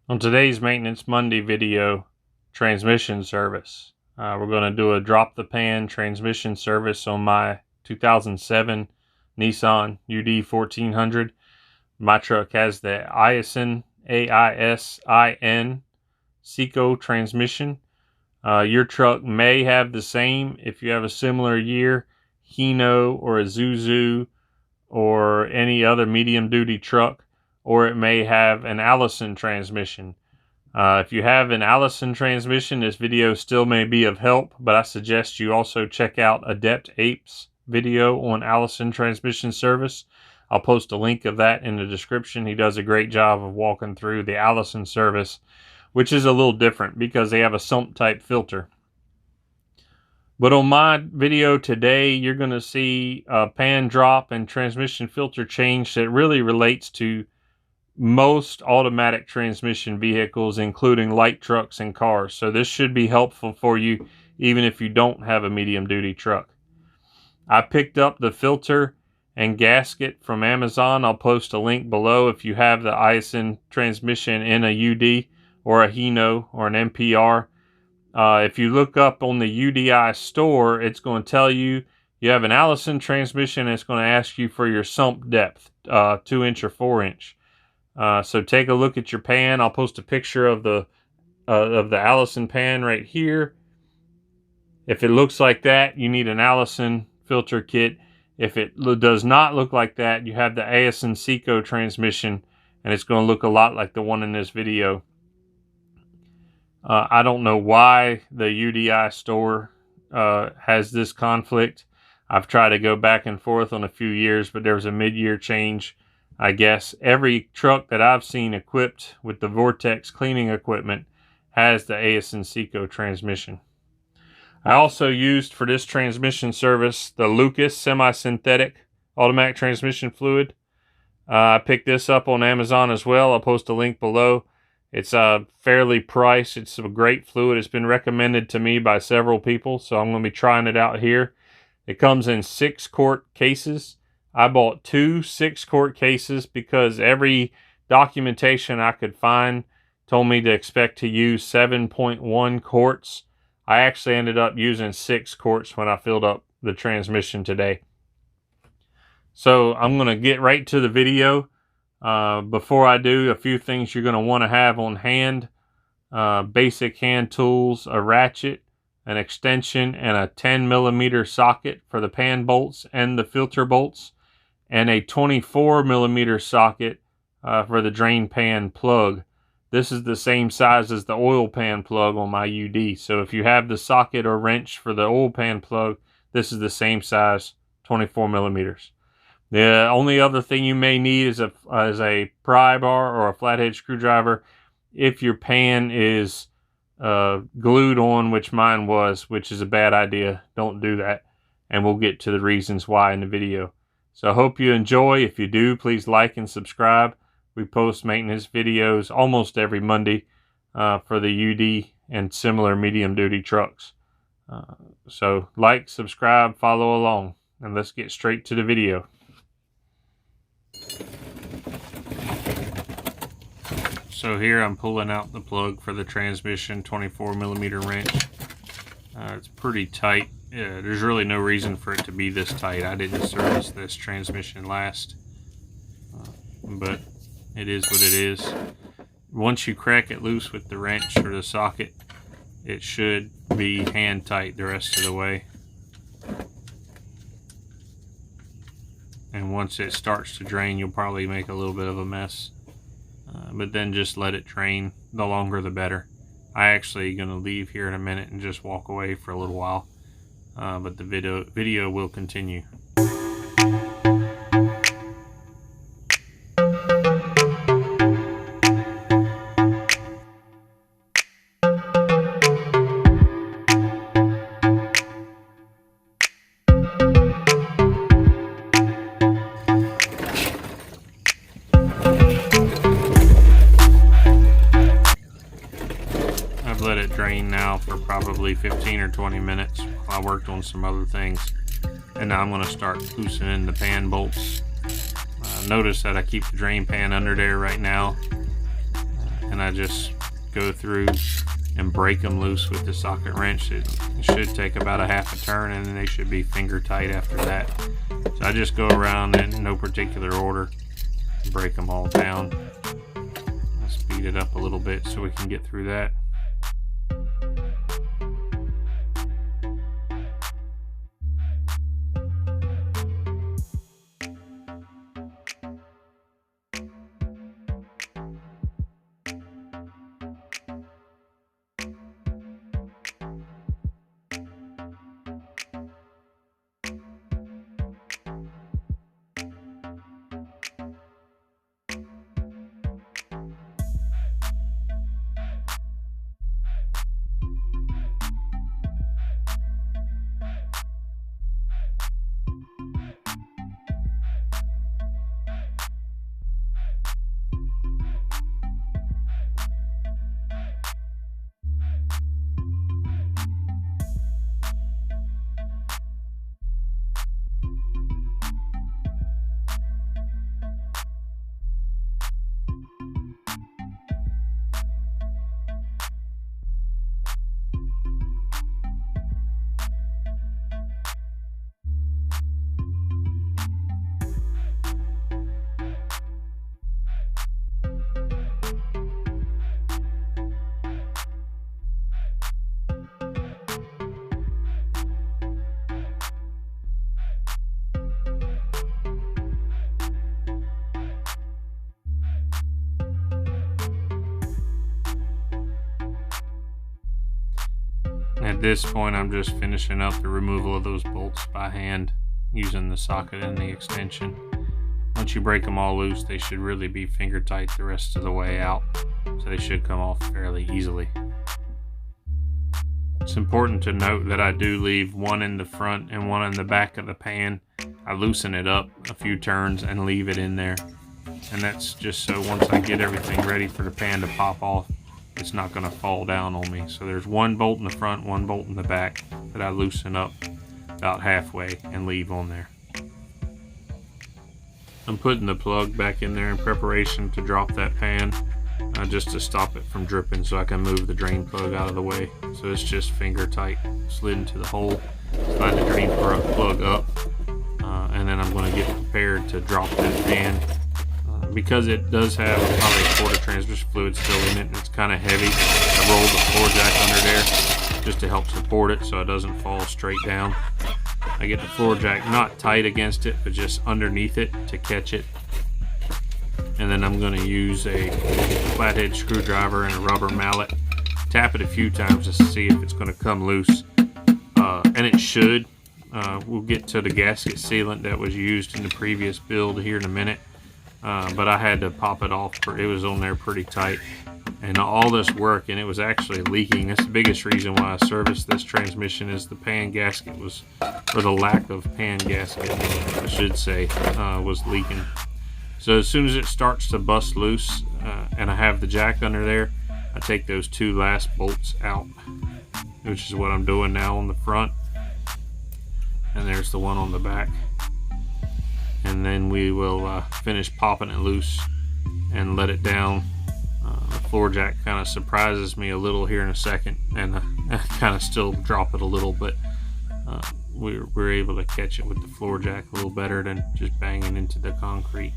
On today's Maintenance Monday video, transmission service. We're going to do a drop the pan transmission service on my 2007 Nissan Ud 1400. My truck has the Aisin, Aisin-Seiko transmission. Your truck may have the same if you have a similar year, Hino or Isuzu or any other medium duty truck, or it may have an Allison transmission. If you have an Allison transmission, this video still may be of help, but I suggest you also check out Adept Ape's video on Allison transmission service. I'll post a link of that in the description. He does a great job of walking through the Allison service, which is a little different because they have a sump type filter. But on my video today, you're going to see a pan drop and transmission filter change that really relates to most automatic transmission vehicles, including light trucks and cars. So this should be helpful for you even if you don't have a medium duty truck. I picked up the filter and gasket from Amazon. I'll post a link below if you have the Aisin transmission in a UD or a Hino or an MPR. If you look up on the UDI store, it's going to tell you you have an Allison transmission, and it's going to ask you for your sump depth, 2 inch or 4 inch. So take a look at your pan. I'll post a picture of the Allison pan right here. If it looks like that, you need an Allison filter kit. If it does not look like that, you have the Aisin-Seiko transmission, and it's going to look a lot like the one in this video. I don't know why the UDI store has this conflict. I've tried to go back and forth on a few years, but there was a mid-year change. I guess every truck that I've seen equipped with the Vortex cleaning equipment has the Aisin-Seiko transmission. I also used for this transmission service the Lucas semi-synthetic automatic transmission fluid. I picked this up on Amazon as well. I'll post a link below. It's fairly priced. It's a great fluid. It's been recommended to me by several people, so I'm going to be trying it out here. It comes in 6-quart cases. I bought 2 6-quart cases because every documentation I could find told me to expect to use 7.1 quarts. I actually ended up using 6 quarts when I filled up the transmission today. So I'm going to get right to the video. Before I do, a few things you're going to want to have on hand. Basic hand tools, a ratchet, an extension, and a 10mm socket for the pan bolts and the filter bolts, and a 24mm socket for the drain pan plug. This is the same size as the oil pan plug on my UD. So if you have the socket or wrench for the oil pan plug, this is the same size, 24mm. The only other thing you may need is a pry bar or a flathead screwdriver if your pan is glued on, which mine was, which is a bad idea. Don't do that. And we'll get to the reasons why in the video. So I hope you enjoy. If you do, please like and subscribe. We post maintenance videos almost every Monday for the UD and similar medium duty trucks. So like, subscribe, follow along, and let's get straight to the video. So here I'm pulling out the plug for the transmission 24mm wrench. It's pretty tight. There's really no reason for it to be this tight. I didn't service this transmission last, but it is what it is. Once you crack it loose with the wrench or the socket, it should be hand tight the rest of the way. And once it starts to drain, you'll probably make a little bit of a mess. But then just let it drain. The longer the better. I actually going to leave here in a minute and just walk away for a little while. But the video will continue. Let it drain now for probably 15 or 20 minutes while I worked on some other things, and now I'm going to start loosening the pan bolts. Notice that I keep the drain pan under there right now. and I just go through and break them loose with the socket wrench. It should take about a half a turn, and then they should be finger tight after that. So I just go around in no particular order, break them all down. I'll speed it up a little bit so we can get through that. At this point, I'm just finishing up the removal of those bolts by hand using the socket and the extension. Once you break them all loose, they should really be finger tight the rest of the way out, so they should come off fairly easily. It's important to note that I do leave one in the front and one in the back of the pan. I loosen it up a few turns and leave it in there, and that's just so once I get everything ready for the pan to pop off, it's not going to fall down on me. So there's one bolt in the front, one bolt in the back that I loosen up about halfway and leave on there. I'm putting the plug back in there in preparation to drop that pan, just to stop it from dripping so I can move the drain plug out of the way. So it's just finger tight, slid into the hole, slide the drain plug up, and then I'm going to get prepared to drop that pan. Because it does have probably a quart of transmission fluid still in it and it's kind of heavy, I rolled the floor jack under there just to help support it so it doesn't fall straight down. I get the floor jack not tight against it, but just underneath it to catch it. And then I'm going to use a flathead screwdriver and a rubber mallet, tap it a few times just to see if it's going to come loose, and it should. We'll get to the gasket sealant that was used in the previous build here in a minute. But I had to pop it off. It was on there pretty tight, and all this work, and it was actually leaking. That's the biggest reason why I serviced this transmission, is the pan gasket was, or the lack of pan gasket, I should say, was leaking. So as soon as it starts to bust loose, and I have the jack under there, I take those two last bolts out, which is what I'm doing now on the front, and there's the one on the back. And then we will finish popping it loose and let it down. The floor jack kind of surprises me a little here in a second, and I kind of still drop it a little, but we're able to catch it with the floor jack a little better than just banging into the concrete.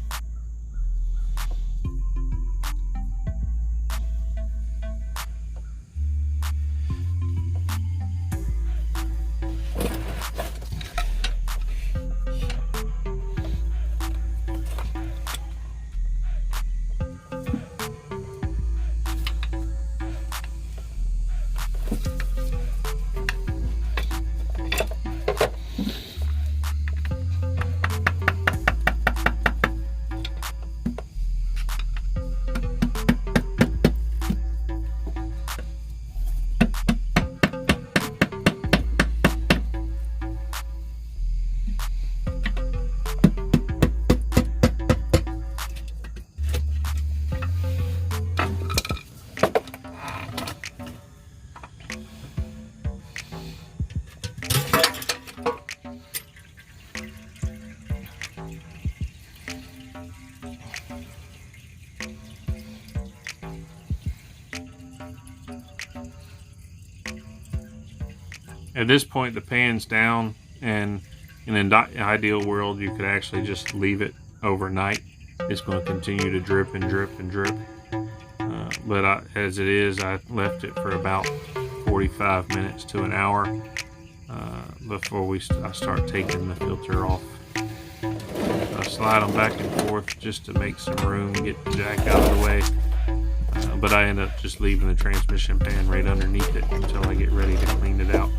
At this point, the pan's down, and in an ideal world, you could actually just leave it overnight. It's going to continue to drip and drip and drip. But as it is, I left it for about 45 minutes to an hour before I start taking the filter off. I slide them back and forth just to make some room, get the jack out of the way. But I end up just leaving the transmission pan right underneath it until I get ready to clean it out.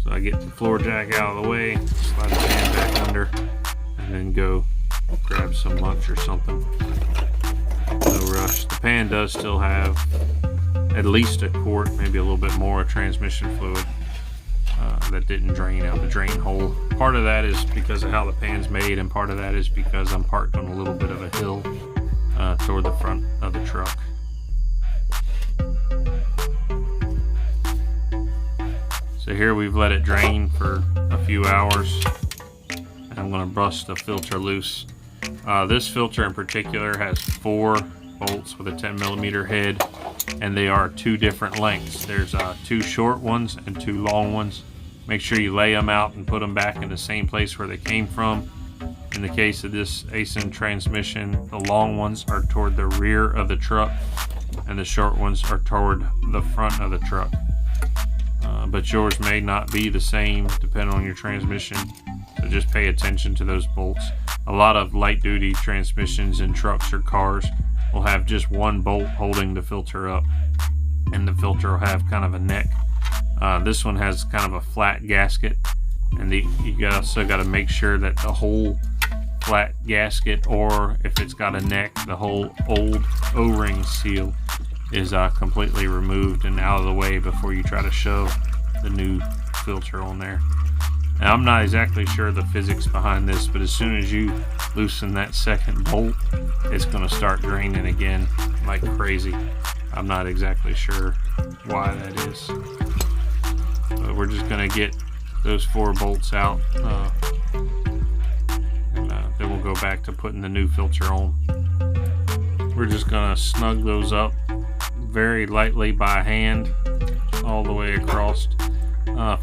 So I get the floor jack out of the way, slide the pan back under, and then go grab some lunch or something. No rush. The pan does still have at least a quart, maybe a little bit more, of transmission fluid that didn't drain out the drain hole. Part of that is because of how the pan's made, and part of that is because I'm parked on a little bit of a hill toward the front of the truck. So here we've let it drain for a few hours. I'm going to bust the filter loose. This filter in particular has 4 bolts with a 10mm head, and they are 2 different lengths. There's 2 short ones and 2 long ones. Make sure you lay them out and put them back in the same place where they came from. In the case of this Aisin transmission, the long ones are toward the rear of the truck, and the short ones are toward the front of the truck. But yours may not be the same depending on your transmission, so just pay attention to those bolts. A lot of light duty transmissions in trucks or cars will have just 1 bolt holding the filter up, and the filter will have kind of a neck. This one has kind of a flat gasket, and you also got to make sure that the whole flat gasket, or if it's got a neck, the whole old O-ring seal is completely removed and out of the way before you try to shove the new filter on there. Now, I'm not exactly sure the physics behind this, but as soon as you loosen that second bolt, it's going to start draining again like crazy. I'm not exactly sure why that is, but we're just going to get those 4 bolts out, and then we'll go back to putting the new filter on. We're just going to snug those up very lightly by hand all the way across.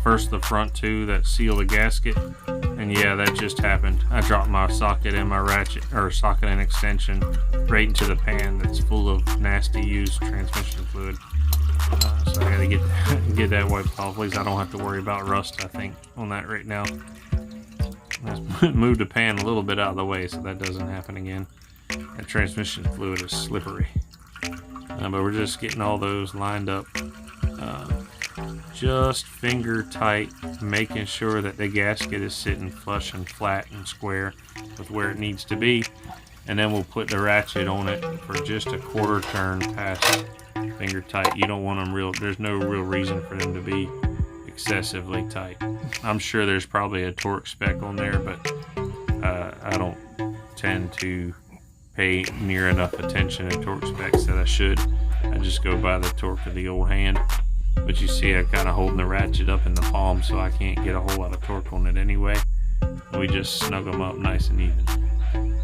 First the front 2 that seal the gasket, and yeah, that just happened. I dropped my socket and my ratchet, or socket and extension, right into the pan that's full of nasty used transmission fluid. So I gotta get that wiped off. At least I don't have to worry about rust, I think, on that right now. Let's move the pan a little bit out of the way so that doesn't happen again. That transmission fluid is slippery. But we're just getting all those lined up. Just finger tight, making sure that the gasket is sitting flush and flat and square with where it needs to be. And then we'll put the ratchet on it for just a 1/4 turn past finger tight. You don't want them there's no real reason for them to be excessively tight. I'm sure there's probably a torque spec on there, but I don't tend to pay near enough attention to torque specs that I should. I just go by the torque of the old hand. But you see I'm kind of holding the ratchet up in the palm, so I can't get a whole lot of torque on it anyway. We just snug them up nice and even.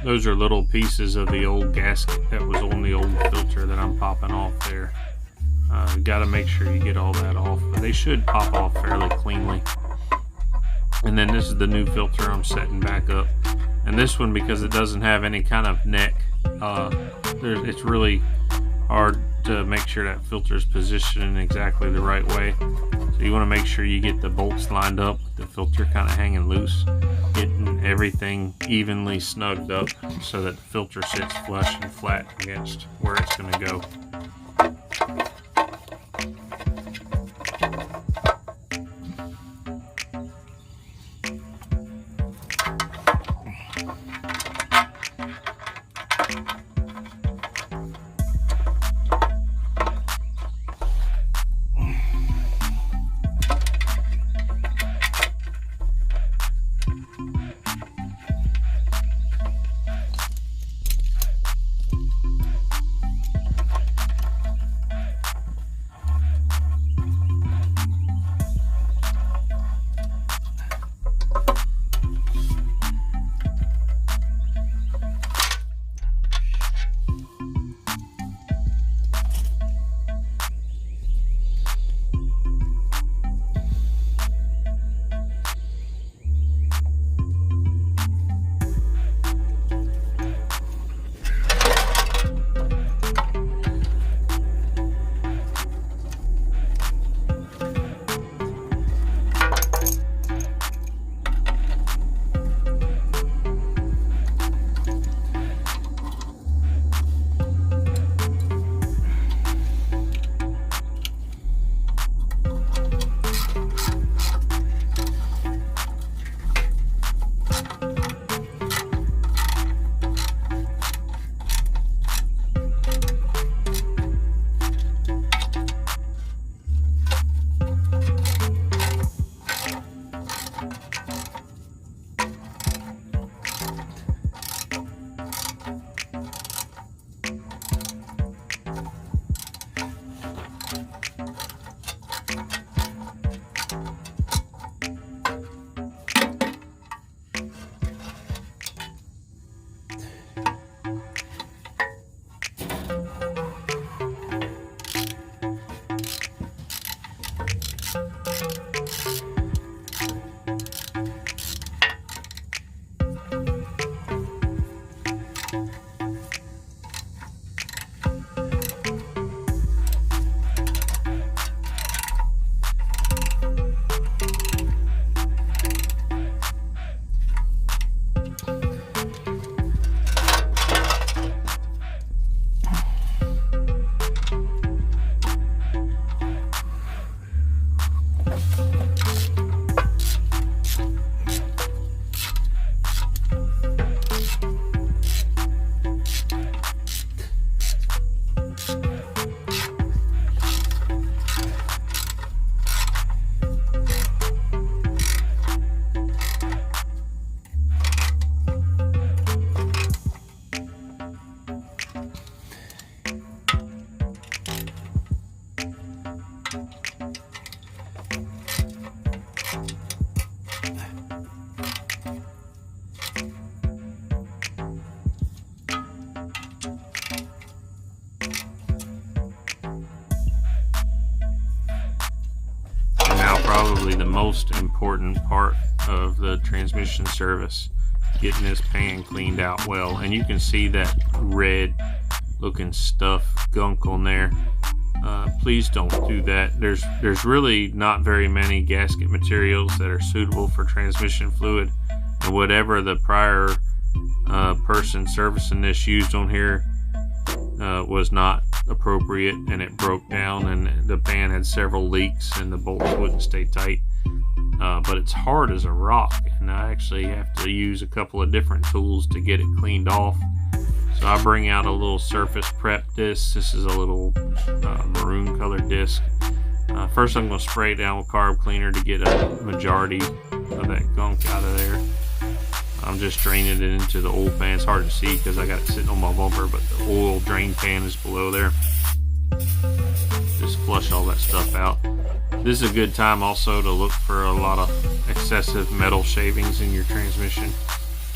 Those are little pieces of the old gasket that was on the old filter that I'm popping off there. You got to make sure you get all that off, but they should pop off fairly cleanly. And then this is the new filter I'm setting back up. And this one, because it doesn't have any kind of neck, it's really hard to make sure that filter is positioned in exactly the right way. So you want to make sure you get the bolts lined up with the filter kind of hanging loose, getting everything evenly snugged up so that the filter sits flush and flat against where it's going to go. most important part of the transmission service, getting this pan cleaned out well. And you can see that red looking stuff, gunk on there. Please don't do that. There's really not very many gasket materials that are suitable for transmission fluid, and whatever the prior person servicing this used on here was not appropriate, and it broke down, and the pan had several leaks and the bolts wouldn't stay tight. But it's hard as a rock, and I actually have to use a couple of different tools to get it cleaned off. So I bring out a little surface prep disc. This is a little maroon colored disc. First I'm going to spray it down with carb cleaner to get a majority of that gunk out of there. I'm just draining it into the oil pan. It's hard to see because I got it sitting on my bumper, but the oil drain pan is below there. Just flush all that stuff out. This is a good time also to look for a lot of excessive metal shavings in your transmission.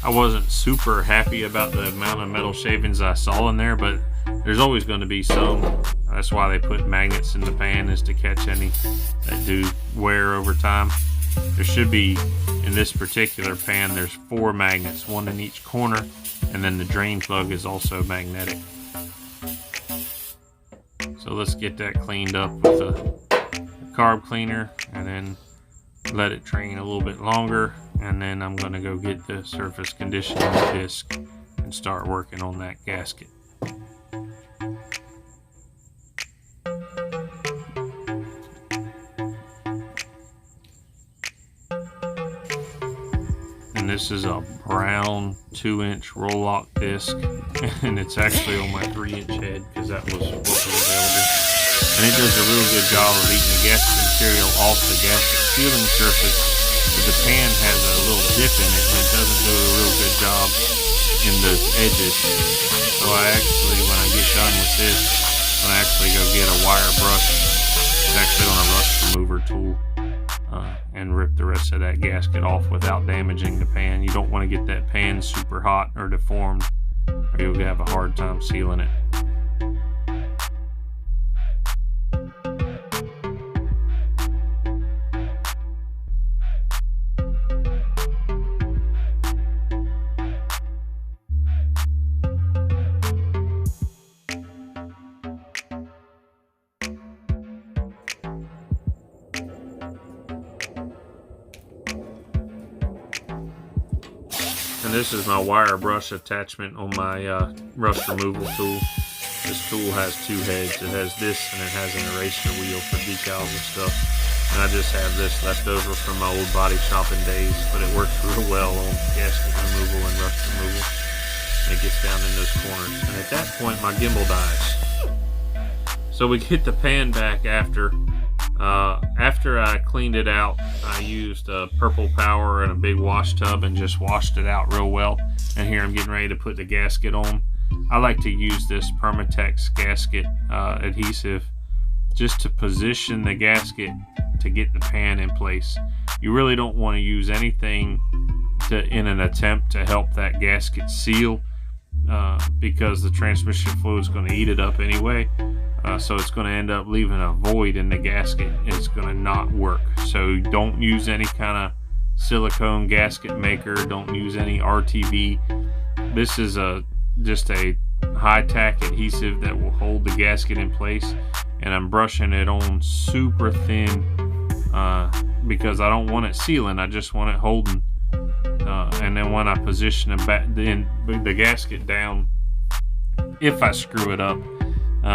I wasn't super happy about the amount of metal shavings I saw in there, but there's always going to be some. That's why they put magnets in the pan, is to catch any that do wear over time. There should be, in this particular pan, there's 4 magnets, 1 in each corner, and then the drain plug is also magnetic. So let's get that cleaned up with a carb cleaner, and then let it drain a little bit longer, and then I'm going to go get the surface conditioner disc and start working on that gasket. And this is a brown 2-inch roll-lock disc, and it's actually on my 3-inch head because that was what was available. And it does a real good job of eating the gasket material off the gasket sealing surface, but the pan has a little dip in it and it doesn't do a real good job in the edges. So I actually, when I get done with this, I'm going to actually go get a wire brush. It's actually on a rust remover tool, and rip the rest of that gasket off without damaging the pan. You don't want to get that pan super hot or deformed, or you'll have a hard time sealing it. And this is my wire brush attachment on my rust removal tool. This tool has 2 heads. It has this, and it has an eraser wheel for decals and stuff. And I just have this left over from my old body shopping days, but it works real well on gasket removal and rust removal. And it gets down in those corners. And at that point, my gimbal dies. So we get the pan back after. After I cleaned it out, I used purple power and a big wash tub and just washed it out real well. And here I'm getting ready to put the gasket on. I like to use this Permatex gasket adhesive just to position the gasket to get the pan in place. You really don't want to use anything in an attempt to help that gasket seal, because the transmission fluid is going to eat it up anyway. So it's going to end up leaving a void in the gasket. It's going to not work. So don't use any kind of silicone gasket maker. Don't use any RTV. This is just a high-tack adhesive that will hold the gasket in place. And I'm brushing it on super thin because I don't want it sealing. I just want it holding. And then when I position the gasket down, if I screw it up,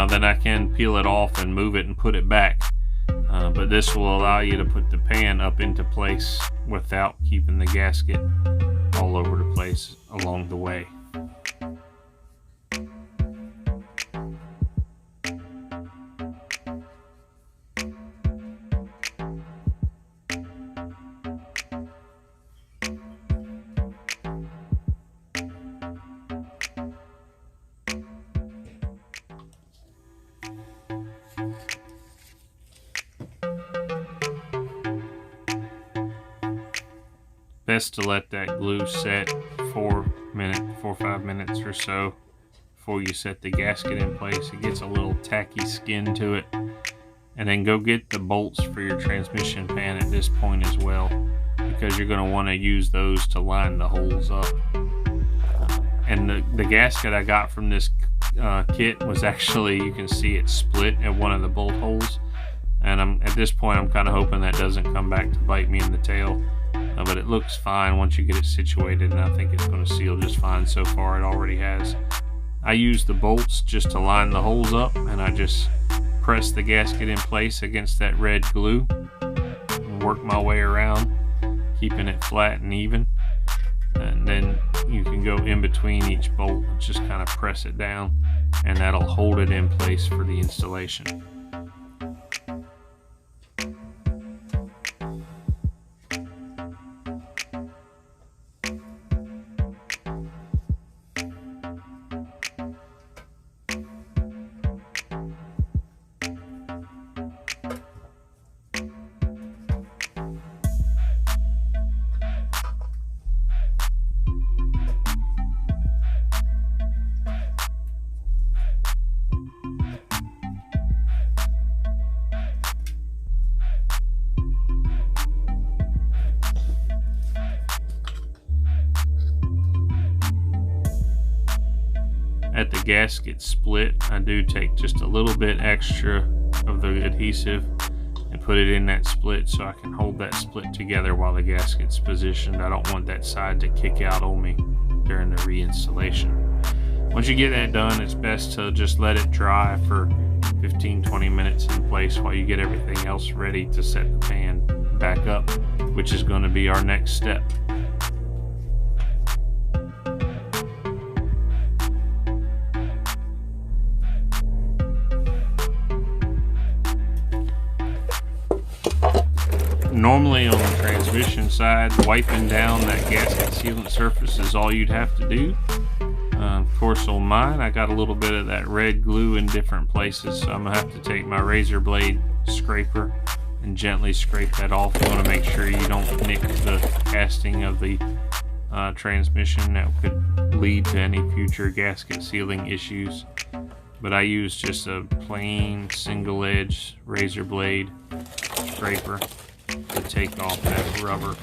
then I can peel it off and move it and put it back. But this will allow you to put the pan up into place without keeping the gasket all over the place along the way. Best to let that glue set 4 or 5 minutes or so before you set the gasket in place. It gets a little tacky skin to it, And then go get the bolts for your transmission pan at this point as well, because you're going to want to use those to line the holes up. And the gasket I got from this kit was actually, you can see it split at one of the bolt holes. And at this point, I'm kind of hoping that doesn't come back to bite me in the tail. But it looks fine once you get it situated, and I think it's going to seal just fine so far. It already has. I use the bolts just to line the holes up, and I just press the gasket in place against that red glue and work my way around, keeping it flat and even. And then you can go in between each bolt and just kind of press it down, and that'll hold it in place for the installation. At the gasket split, I do take just a little bit extra of the adhesive and put it in that split so I can hold that split together while the gasket's positioned. I don't want that side to kick out on me during the reinstallation. Once you get that done, it's best to just let it dry for 15-20 minutes in place while you get everything else ready to set the pan back up, which is going to be our next step. Normally on the transmission side, wiping down that gasket sealant surface is all you'd have to do. Of course on mine, I got a little bit of that red glue in different places, so I'm going to have to take my razor blade scraper and gently scrape that off. You want to make sure you don't nick the casting of the transmission. That could lead to any future gasket sealing issues. But I use just a plain single edge razor blade scraper to take off that rubber.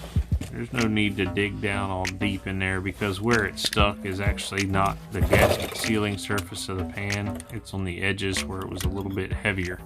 There's no need to dig down all deep in there, because where it's stuck is actually not the gasket sealing surface of the pan. It's on the edges where it was a little bit heavier.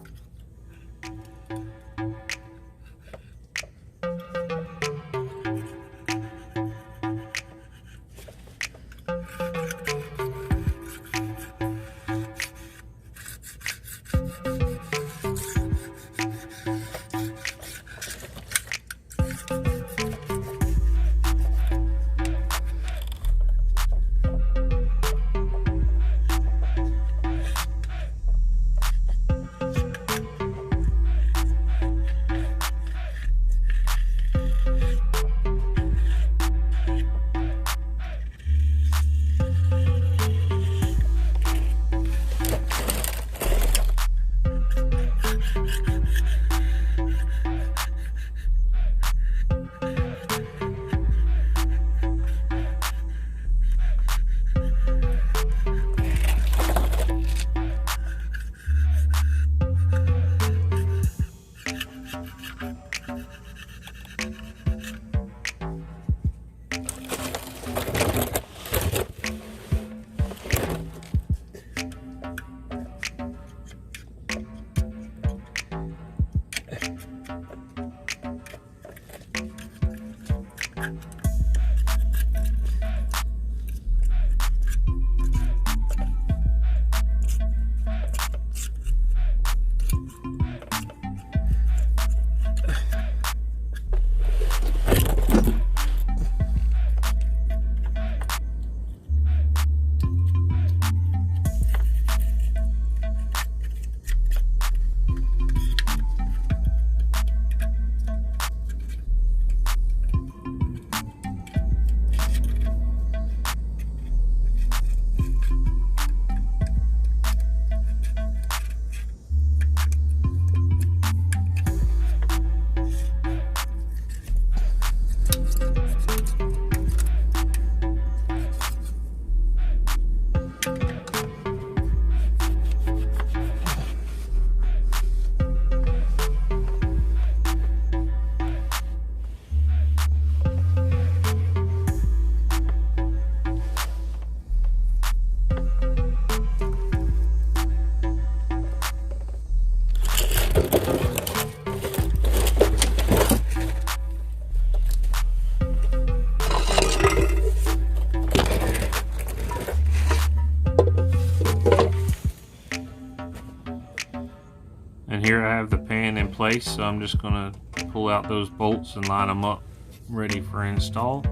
here I have the pan in place, so I'm just going to pull out those bolts and line them up ready for install,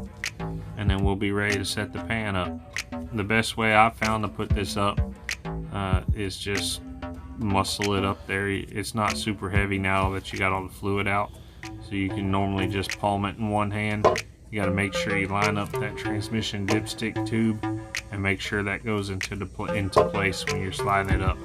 and then we'll be ready to set the pan up. The best way I've found to put this up is just muscle it up there. It's not super heavy now that you got all the fluid out, so you can normally just palm it in one hand. You got to make sure you line up that transmission dipstick tube and make sure that goes into place when you're sliding it up.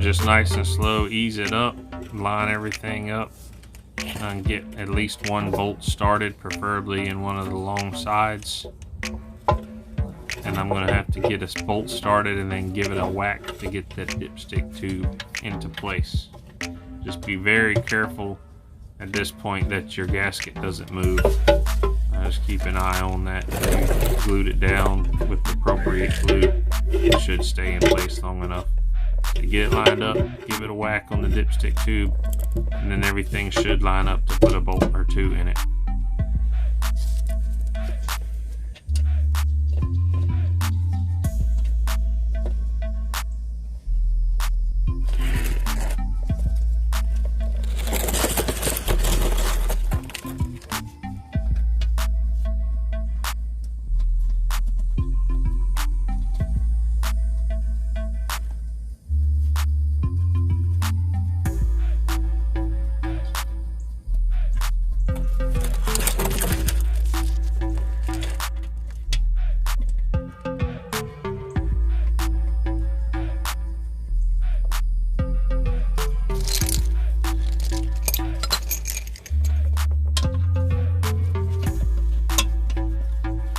Just nice and slow, ease it up, line everything up, and get at least one bolt started, preferably in one of the long sides. And I'm going to have to get a bolt started and then give it a whack to get that dipstick tube into place. Just be very careful at this point that your gasket doesn't move. Just keep an eye on that. If you glued it down with the appropriate glue, it should stay in place long enough. To get it lined up, give it a whack on the dipstick tube, and then everything should line up to put a bolt or two in it.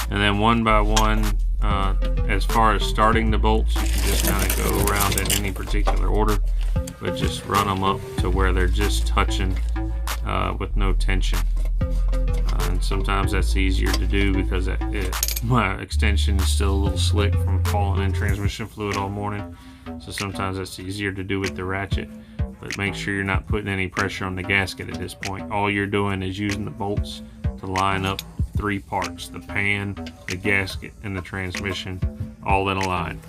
And then one by one, as far as starting the bolts, you can just kind of go around in any particular order, but just run them up to where they're just touching with no tension. And sometimes that's easier to do because my extension is still a little slick from falling in transmission fluid all morning. So sometimes that's easier to do with the ratchet. But make sure you're not putting any pressure on the gasket at this point. All you're doing is using the bolts to line up three parts: the pan, the gasket, and the transmission, all in a line.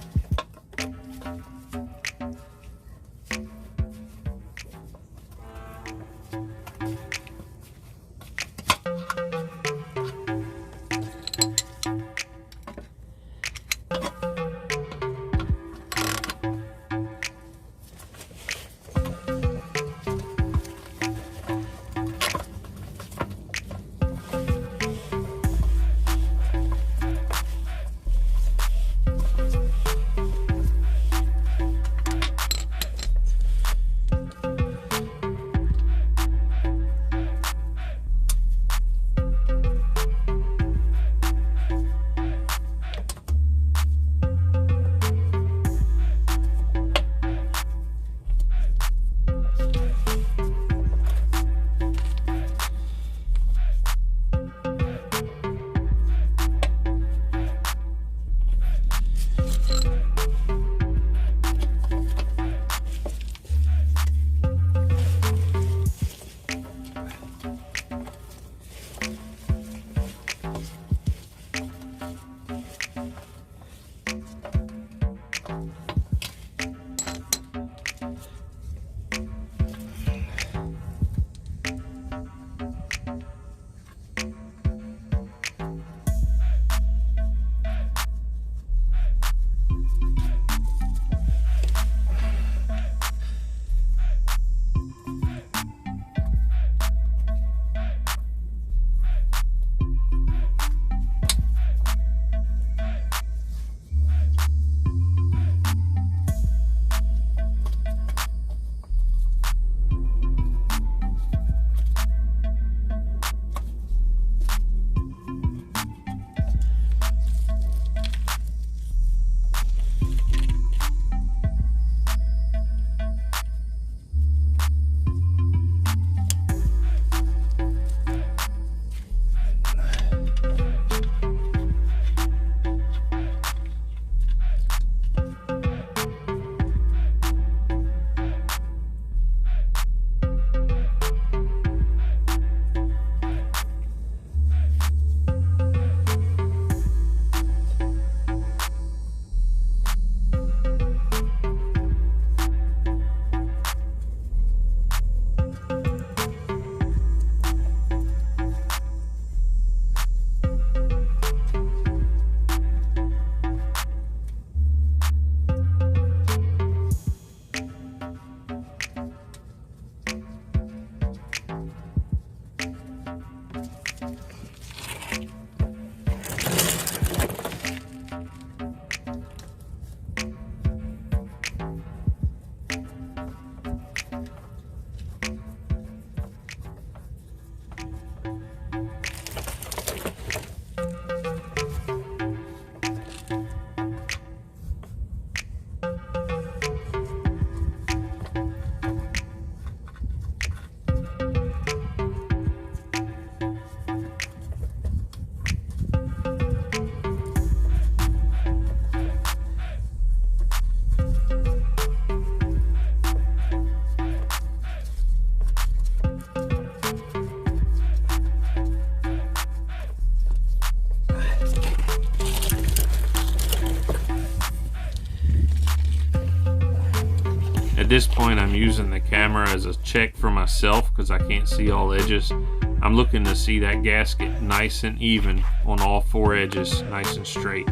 At this point, I'm using the camera as a check for myself because I can't see all edges. I'm looking to see that gasket nice and even on all 4 edges, nice and straight.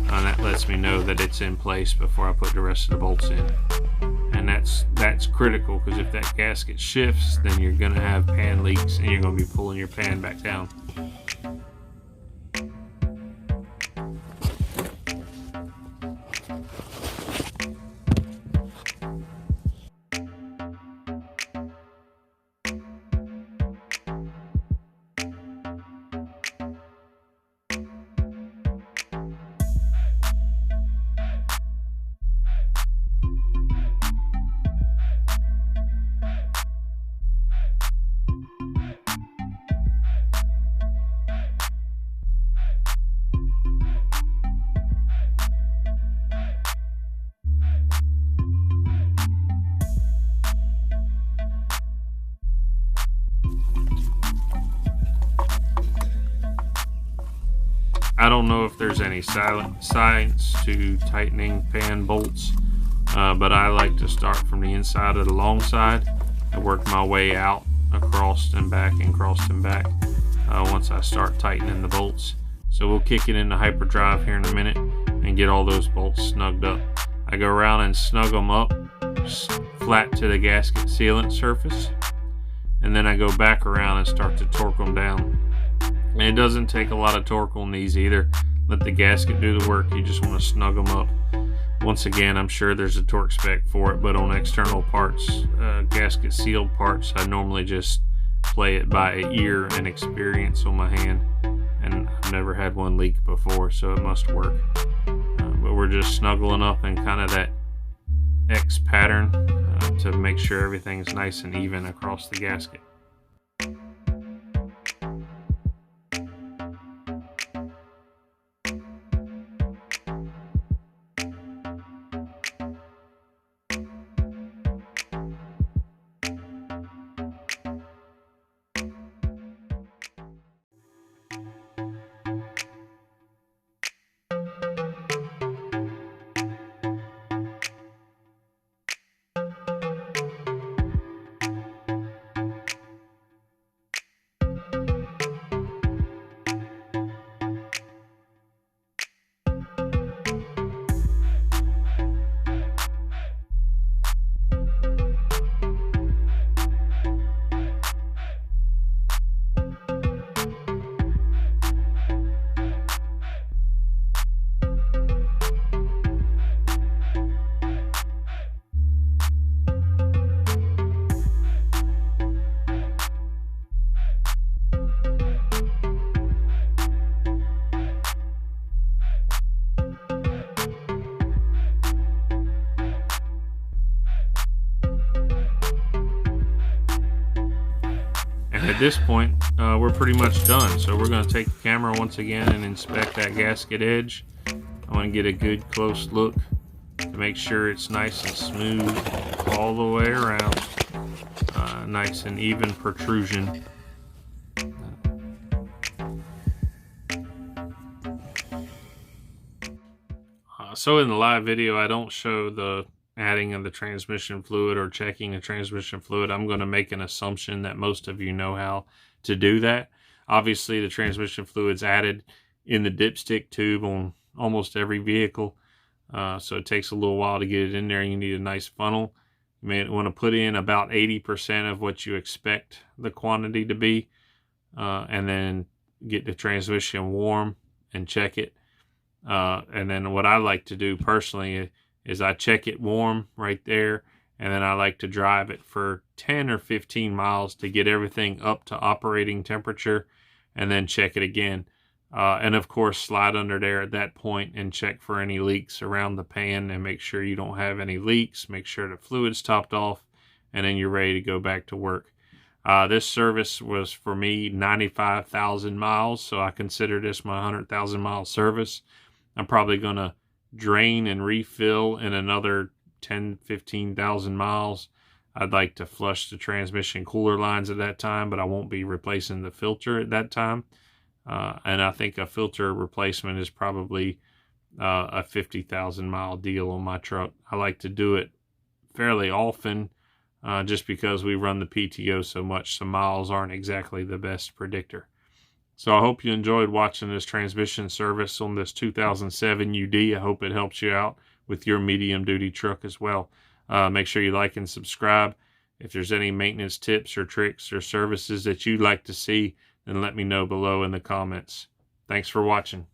That lets me know that it's in place before I put the rest of the bolts in. And that's critical, because if that gasket shifts, then you're going to have pan leaks and you're going to be pulling your pan back down. I don't know if there's any science to tightening pan bolts, but I like to start from the inside of the long side and work my way out across and back and across and back once I start tightening the bolts. So we'll kick it into hyperdrive here in a minute and get all those bolts snugged up. I go around and snug them up flat to the gasket sealant surface, and then I go back around and start to torque them down. And it doesn't take a lot of torque on these either. Let the gasket do the work. You just want to snug them up. Once again, I'm sure there's a torque spec for it, but on external parts, gasket sealed parts, I normally just play it by ear and experience on my hand. And I've never had one leak before, so it must work. But we're just snuggling up in kind of that X pattern to make sure everything's nice and even across the gasket. At this point, we're pretty much done. So we're going to take the camera once again and inspect that gasket edge. I want to get a good close look to make sure it's nice and smooth all the way around. Nice and even protrusion. So in the live video, I don't show the adding of the transmission fluid or checking the transmission fluid. I'm going to make an assumption that most of you know how to do that. Obviously, the transmission fluid's added in the dipstick tube on almost every vehicle, so it takes a little while to get it in there. You need a nice funnel. You may want to put in about 80% of what you expect the quantity to be, and then get the transmission warm and check it. And then what I like to do personally is I check it warm right there, and then I like to drive it for 10 or 15 miles to get everything up to operating temperature, and then check it again. And of course, slide under there at that point and check for any leaks around the pan and make sure you don't have any leaks. Make sure the fluid's topped off, and then you're ready to go back to work. This service was for me 95,000 miles, so I consider this my 100,000 mile service. I'm probably going to drain and refill in another 10-15,000 miles. I'd like to flush the transmission cooler lines at that time, but I won't be replacing the filter at that time. And I think a filter replacement is probably a 50,000 mile deal on my truck. I like to do it fairly often, just because we run the PTO so much, so miles aren't exactly the best predictor. So I hope you enjoyed watching this transmission service on this 2007 UD. I hope it helps you out with your medium duty truck as well. Make sure you like and subscribe. If there's any maintenance tips or tricks or services that you'd like to see, then let me know below in the comments. Thanks for watching.